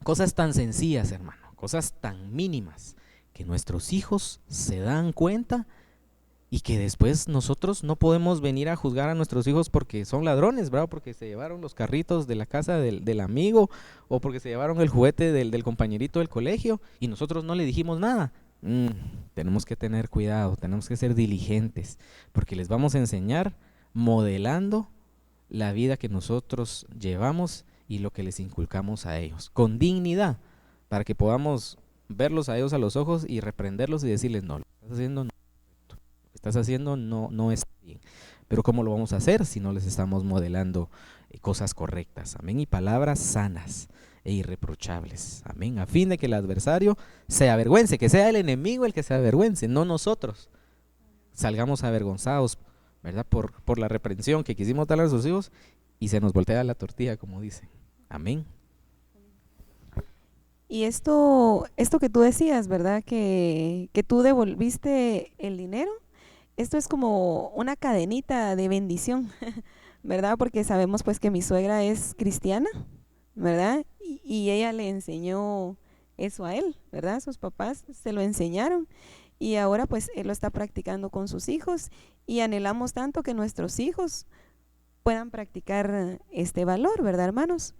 cosas tan sencillas, hermano, cosas tan mínimas que nuestros hijos se dan cuenta y que después nosotros no podemos venir a juzgar a nuestros hijos porque son ladrones, ¿verdad? Porque se llevaron los carritos de la casa del amigo o porque se llevaron el juguete del compañerito del colegio y nosotros no le dijimos nada. Tenemos que tener cuidado, tenemos que ser diligentes porque les vamos a enseñar modelando la vida que nosotros llevamos y lo que les inculcamos a ellos, con dignidad, para que podamos verlos a ellos a los ojos y reprenderlos y decirles, no, lo que estás haciendo no, lo que estás haciendo no está bien. Pero ¿cómo lo vamos a hacer si no les estamos modelando cosas correctas? Amén. Y palabras sanas e irreprochables. Amén. A fin de que el adversario se avergüence, que sea el enemigo el que se avergüence, no nosotros salgamos avergonzados, ¿verdad? Por la reprensión que quisimos darle a sus hijos y se nos voltea la tortilla, como dicen. Amén. Y esto que tú decías, ¿verdad? Que tú devolviste el dinero, esto es como una cadenita de bendición, ¿verdad? Porque sabemos pues que mi suegra es cristiana, ¿verdad? Y ella le enseñó eso a él, ¿verdad? Sus papás se lo enseñaron y ahora pues él lo está practicando con sus hijos y anhelamos tanto que nuestros hijos puedan practicar este valor, ¿verdad, hermanos?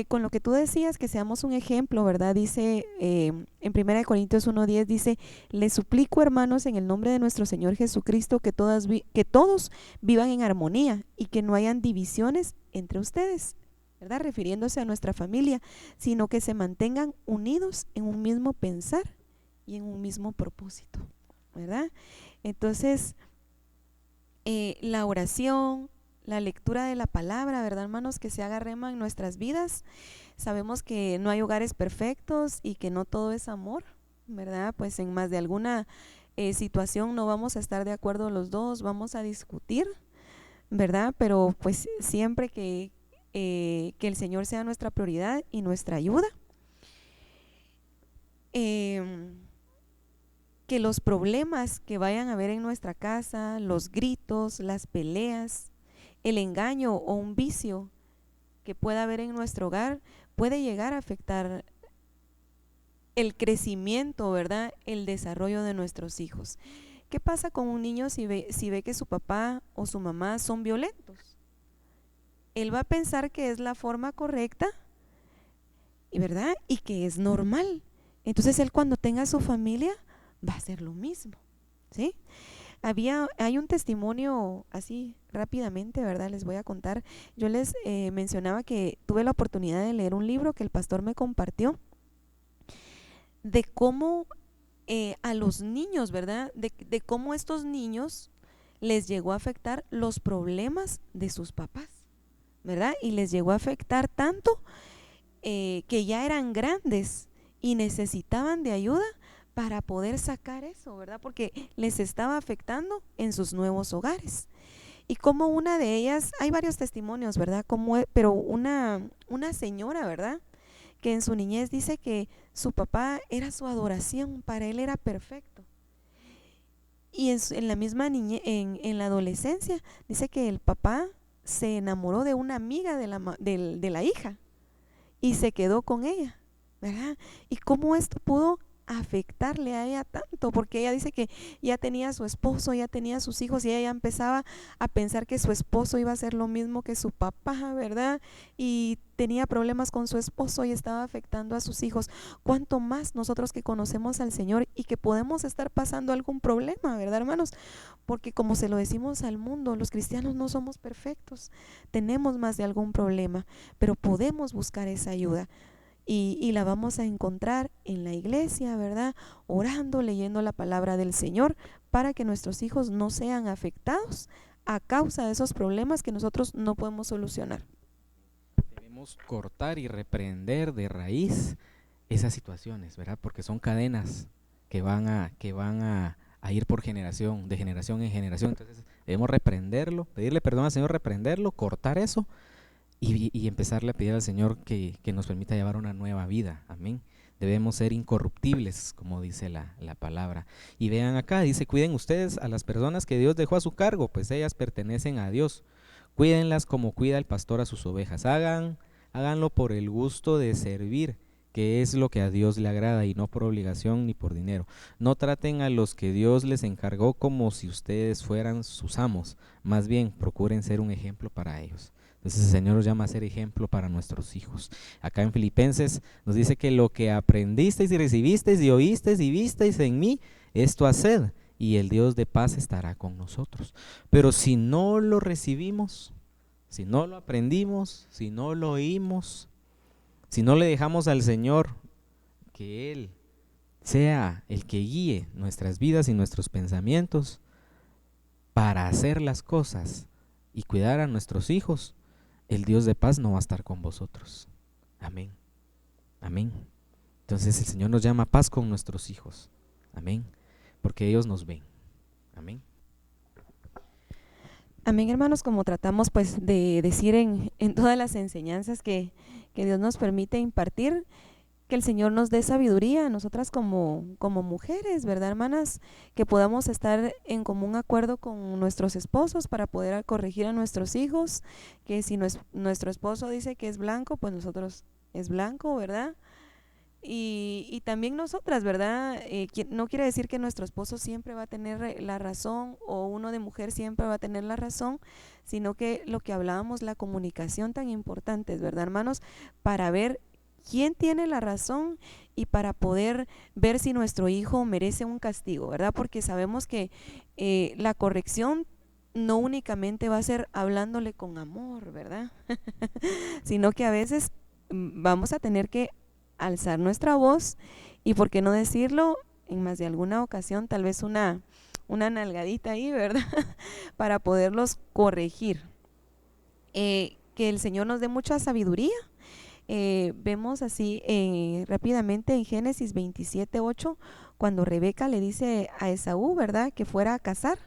Con lo que tú decías, que seamos un ejemplo, ¿verdad? Dice en 1 Corintios 1:10, dice, les suplico, hermanos, en el nombre de nuestro Señor Jesucristo, que todos vivan en armonía y que no hayan divisiones entre ustedes, ¿verdad? Refiriéndose a nuestra familia, sino que se mantengan unidos en un mismo pensar y en un mismo propósito, ¿verdad? Entonces, la oración, la lectura de la palabra, ¿verdad, hermanos? Que se haga rema en nuestras vidas. Sabemos que no hay hogares perfectos y que no todo es amor, ¿verdad? Pues en más de alguna situación no vamos a estar de acuerdo los dos, vamos a discutir, ¿verdad? Pero pues siempre que el Señor sea nuestra prioridad y nuestra ayuda. Que los problemas que vayan a haber en nuestra casa, los gritos, las peleas, el engaño o un vicio que pueda haber en nuestro hogar puede llegar a afectar el crecimiento, ¿verdad? El desarrollo de nuestros hijos. ¿Qué pasa con un niño si ve que su papá o su mamá son violentos? Él va a pensar que es la forma correcta, ¿verdad? Y que es normal. Entonces él, cuando tenga su familia, va a hacer lo mismo, ¿sí? Hay un testimonio así rápidamente, ¿verdad? Les voy a contar. Yo les mencionaba que tuve la oportunidad de leer un libro que el pastor me compartió de cómo a los niños, ¿verdad? De cómo estos niños les llegó a afectar los problemas de sus papás, ¿verdad? Y les llegó a afectar tanto que ya eran grandes y necesitaban de ayuda para poder sacar eso, ¿verdad? Porque les estaba afectando en sus nuevos hogares. Y como una de ellas, hay varios testimonios, ¿verdad? Pero una señora, ¿verdad? Que en su niñez dice que su papá era su adoración, para él era perfecto. Y en la misma niñez, en la adolescencia, dice que el papá se enamoró de una amiga de la hija y se quedó con ella, ¿verdad? Y cómo esto pudo afectarle a ella tanto, porque ella dice que ya tenía a su esposo, ya tenía a sus hijos y ella ya empezaba a pensar que su esposo iba a hacer lo mismo que su papá, ¿verdad? Y tenía problemas con su esposo y estaba afectando a sus hijos. ¿Cuánto más nosotros que conocemos al Señor y que podemos estar pasando algún problema, ¿verdad, hermanos? Porque como se lo decimos al mundo, los cristianos no somos perfectos, tenemos más de algún problema, pero podemos buscar esa ayuda. Y la vamos a encontrar en la iglesia, ¿verdad? Orando, leyendo la palabra del Señor para que nuestros hijos no sean afectados a causa de esos problemas que nosotros no podemos solucionar. Debemos cortar y reprender de raíz esas situaciones, ¿verdad? Porque son cadenas que van a ir por generación, de generación en generación. Entonces debemos reprenderlo, pedirle perdón al Señor, reprenderlo, cortar eso y empezarle a pedir al Señor que nos permita llevar una nueva vida. Amén. Debemos ser incorruptibles, como dice la palabra. Y vean acá, dice: cuiden ustedes a las personas que Dios dejó a su cargo, pues ellas pertenecen a Dios. Cuídenlas como cuida el pastor a sus ovejas. Háganlo por el gusto de servir, que es lo que a Dios le agrada, y no por obligación ni por dinero. No traten a los que Dios les encargó como si ustedes fueran sus amos. Más bien, procuren ser un ejemplo para ellos. Entonces el Señor nos llama a ser ejemplo para nuestros hijos. Acá en Filipenses nos dice que lo que aprendisteis y recibisteis y oísteis y visteis en mí, esto haced, y el Dios de paz estará con nosotros. Pero si no lo recibimos, si no lo aprendimos, si no lo oímos, si no le dejamos al Señor que Él sea el que guíe nuestras vidas y nuestros pensamientos para hacer las cosas y cuidar a nuestros hijos, el Dios de paz no va a estar con vosotros. Amén. Amén. Entonces el Señor nos llama a paz con nuestros hijos. Amén. Porque ellos nos ven. Amén. Amén, hermanos, como tratamos pues de decir en todas las enseñanzas que Dios nos permite impartir, que el Señor nos dé sabiduría a nosotras como mujeres, ¿verdad, hermanas? Que podamos estar en común acuerdo con nuestros esposos para poder corregir a nuestros hijos, que si nuestro esposo dice que es blanco, pues nosotros es blanco, ¿verdad? Y también nosotras, ¿verdad? No quiere decir que nuestro esposo siempre va a tener la razón o uno de mujer siempre va a tener la razón, sino que lo que hablábamos, la comunicación tan importante, ¿verdad, hermanos? Para ver quién tiene la razón y para poder ver si nuestro hijo merece un castigo, ¿verdad? Porque sabemos que la corrección no únicamente va a ser hablándole con amor, ¿verdad? Sino que a veces vamos a tener que alzar nuestra voz y, por qué no decirlo, en más de alguna ocasión, tal vez una nalgadita ahí, ¿verdad? Para poderlos corregir. que el Señor nos dé mucha sabiduría. Vemos así rápidamente en Génesis 27:8, cuando Rebeca le dice a Esaú, ¿verdad?, que fuera a cazar,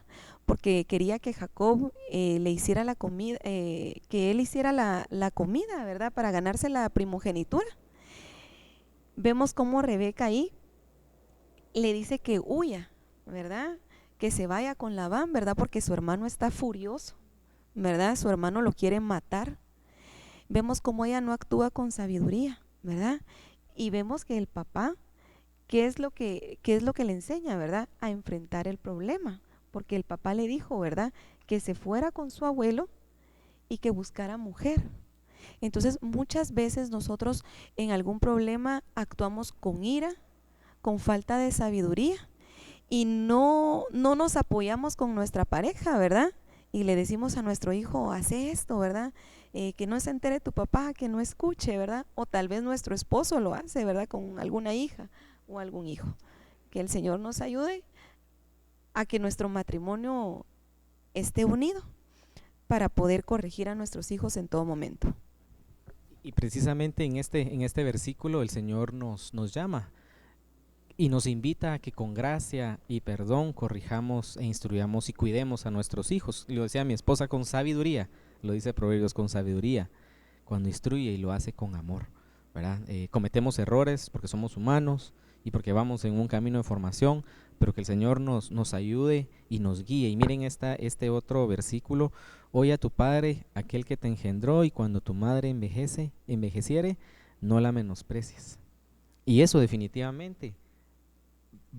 porque quería que Jacob le hiciera la comida, que él hiciera la comida, ¿verdad?, para ganarse la primogenitura. Vemos cómo Rebeca ahí le dice que huya, ¿verdad?, que se vaya con Labán, ¿verdad?, porque su hermano está furioso, ¿verdad?, su hermano lo quiere matar. Vemos cómo ella no actúa con sabiduría, ¿verdad? Y vemos que el papá, qué es lo que le enseña, ¿verdad?, a enfrentar el problema, porque el papá le dijo, ¿verdad?, que se fuera con su abuelo y que buscara mujer. Entonces muchas veces nosotros en algún problema actuamos con ira, con falta de sabiduría, y no nos apoyamos con nuestra pareja, ¿verdad? Y le decimos a nuestro hijo, hace esto, ¿verdad? Que no se entere tu papá, que no escuche, ¿verdad? O tal vez nuestro esposo lo hace, ¿verdad?, con alguna hija o algún hijo. Que el Señor nos ayude a que nuestro matrimonio esté unido para poder corregir a nuestros hijos en todo momento. Y precisamente en este versículo el Señor nos llama y nos invita a que con gracia y perdón corrijamos e instruyamos y cuidemos a nuestros hijos. Lo decía mi esposa, con sabiduría, lo dice Proverbios, con sabiduría, cuando instruye y lo hace con amor, ¿verdad? Cometemos errores porque somos humanos y porque vamos en un camino de formación, pero que el Señor nos ayude y nos guíe. Y miren este otro versículo: oye a tu padre, aquel que te engendró, y cuando tu madre envejeciere, no la menosprecies. Y eso definitivamente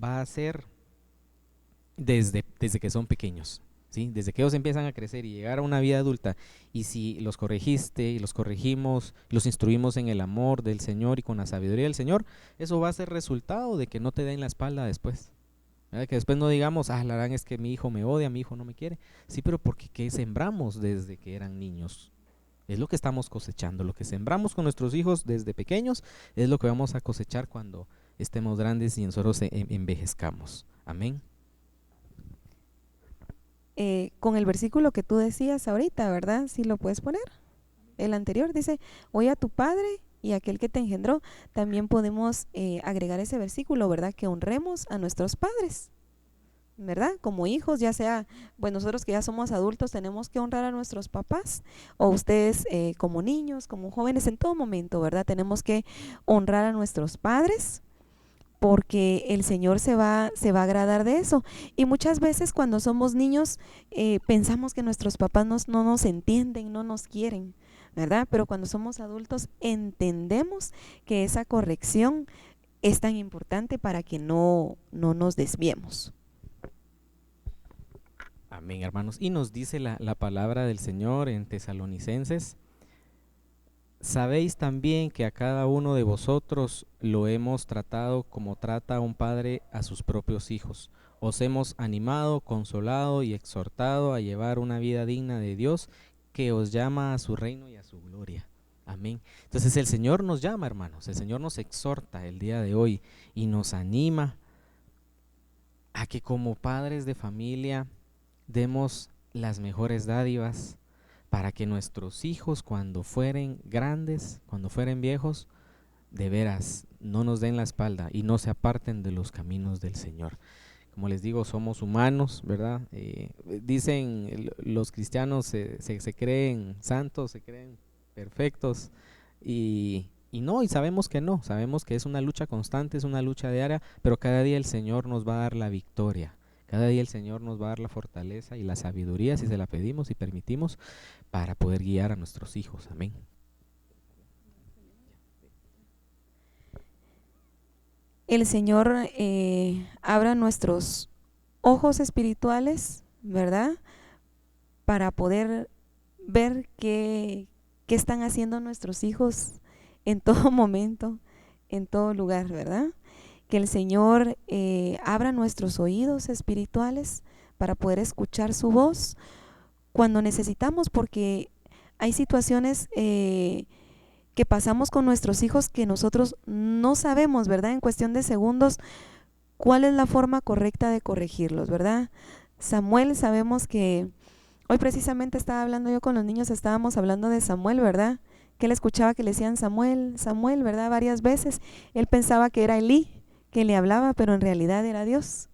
va a ser desde que son pequeños, ¿sí? Desde que ellos empiezan a crecer y llegar a una vida adulta, y si los corregiste y los corregimos, los instruimos en el amor del Señor y con la sabiduría del Señor, eso va a ser resultado de que no te den la espalda después, ¿verdad? Que después no digamos, la verdad es que mi hijo me odia, mi hijo no me quiere. Sí, pero porque ¿qué sembramos desde que eran niños? Es lo que estamos cosechando. Lo que sembramos con nuestros hijos desde pequeños es lo que vamos a cosechar cuando estemos grandes y nosotros envejezcamos. Amén. Con el versículo que tú decías ahorita, ¿verdad? ¿Sí lo puedes poner? El anterior dice, oye a tu padre y aquel que te engendró. También podemos agregar ese versículo, ¿verdad?, que honremos a nuestros padres, ¿verdad? Como hijos, ya sea, bueno, nosotros que ya somos adultos tenemos que honrar a nuestros papás, o ustedes como niños, como jóvenes, en todo momento, ¿verdad? Tenemos que honrar a nuestros padres, porque el Señor se va a agradar de eso. Y muchas veces cuando somos niños pensamos que nuestros papás no nos entienden, no nos quieren, ¿verdad? Pero cuando somos adultos entendemos que esa corrección es tan importante para que no nos desviemos. Amén, hermanos. Y nos dice la palabra del Señor en Tesalonicenses: sabéis también que a cada uno de vosotros lo hemos tratado como trata un padre a sus propios hijos. Os hemos animado, consolado y exhortado a llevar una vida digna de Dios, que os llama a su reino y a su gloria. Amén. Entonces el Señor nos llama, hermanos, el Señor nos exhorta el día de hoy y nos anima a que como padres de familia demos las mejores dádivas para que nuestros hijos, cuando fueren grandes, cuando fueren viejos, de veras no nos den la espalda y no se aparten de los caminos del Señor. Como les digo, somos humanos, ¿verdad? Dicen los cristianos se creen santos, se creen perfectos, y sabemos que no, sabemos que es una lucha constante, es una lucha diaria, pero cada día el Señor nos va a dar la victoria. Cada día el Señor nos va a dar la fortaleza y la sabiduría, si se la pedimos y permitimos, para poder guiar a nuestros hijos. Amén. El Señor abra nuestros ojos espirituales, ¿verdad?, para poder ver qué están haciendo nuestros hijos en todo momento, en todo lugar, ¿verdad? Que el Señor abra nuestros oídos espirituales para poder escuchar su voz cuando necesitamos, porque hay situaciones que pasamos con nuestros hijos que nosotros no sabemos, ¿verdad?, en cuestión de segundos, cuál es la forma correcta de corregirlos, ¿verdad? Samuel, sabemos que Hoy precisamente estaba hablando yo con los niños, estábamos hablando de Samuel, ¿verdad? Que él escuchaba que le decían Samuel, Samuel, ¿verdad? Varias veces. Él pensaba que era Elí que le hablaba, pero en realidad era Dios,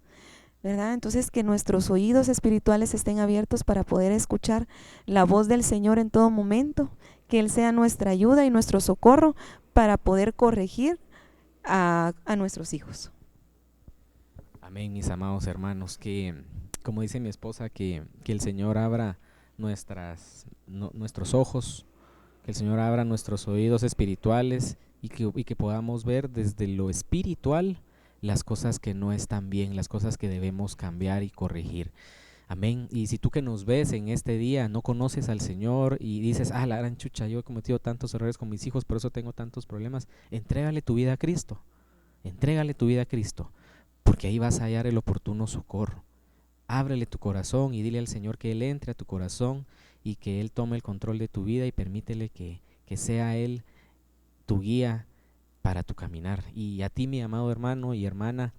¿verdad? Entonces que nuestros oídos espirituales estén abiertos para poder escuchar la voz del Señor en todo momento, que Él sea nuestra ayuda y nuestro socorro para poder corregir a nuestros hijos. Amén, mis amados hermanos, que como dice mi esposa, que el Señor abra nuestros ojos, que el Señor abra nuestros oídos espirituales y que podamos ver desde lo espiritual las cosas que no están bien, las cosas que debemos cambiar y corregir. Amén. Y si tú que nos ves en este día no conoces al Señor y dices, la gran chucha, yo he cometido tantos errores con mis hijos, por eso tengo tantos problemas, entrégale tu vida a Cristo. Entrégale tu vida a Cristo, porque ahí vas a hallar el oportuno socorro. Ábrele tu corazón y dile al Señor que Él entre a tu corazón y que Él tome el control de tu vida y permítele que sea Él tu guía para tu caminar. Y a ti, mi amado hermano y hermana,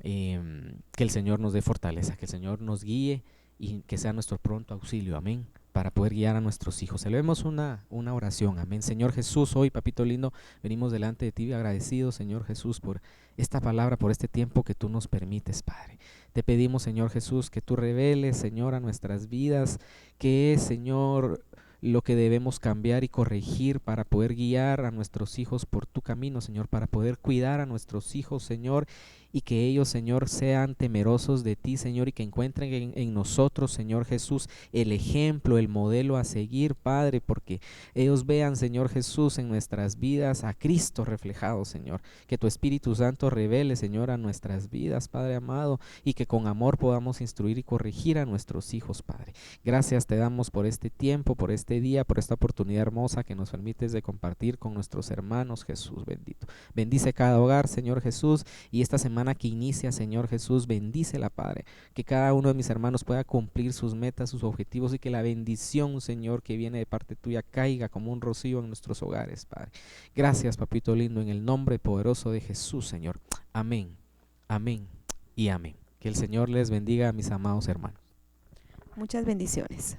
que el Señor nos dé fortaleza, que el Señor nos guíe y que sea nuestro pronto auxilio, amén, para poder guiar a nuestros hijos. Elevemos una oración, amén. Señor Jesús, hoy, papito lindo, venimos delante de ti agradecidos, Señor Jesús, por esta palabra, por este tiempo que tú nos permites, Padre. Te pedimos, Señor Jesús, que tú reveles, Señor, a nuestras vidas qué es, Señor, lo que debemos cambiar y corregir para poder guiar a nuestros hijos por tu camino, Señor, para poder cuidar a nuestros hijos, Señor, y que ellos, Señor, sean temerosos de ti, Señor, y que encuentren en nosotros, Señor Jesús, el ejemplo, el modelo a seguir, Padre, porque ellos vean, Señor Jesús, en nuestras vidas a Cristo reflejado, Señor. Que tu Espíritu Santo revele, Señor, a nuestras vidas, Padre amado, y que con amor podamos instruir y corregir a nuestros hijos, Padre. Gracias te damos por este tiempo, por este día, por esta oportunidad hermosa que nos permites de compartir con nuestros hermanos, Jesús bendito. Bendice cada hogar, Señor Jesús, y esta semana que inicia, Señor Jesús, bendícela, Padre, que cada uno de mis hermanos pueda cumplir sus metas, sus objetivos y que la bendición, Señor, que viene de parte tuya caiga como un rocío en nuestros hogares, Padre. Gracias, papito lindo, en el nombre poderoso de Jesús, Señor. Amén, amén y amén. Que el Señor les bendiga a mis amados hermanos. Muchas bendiciones.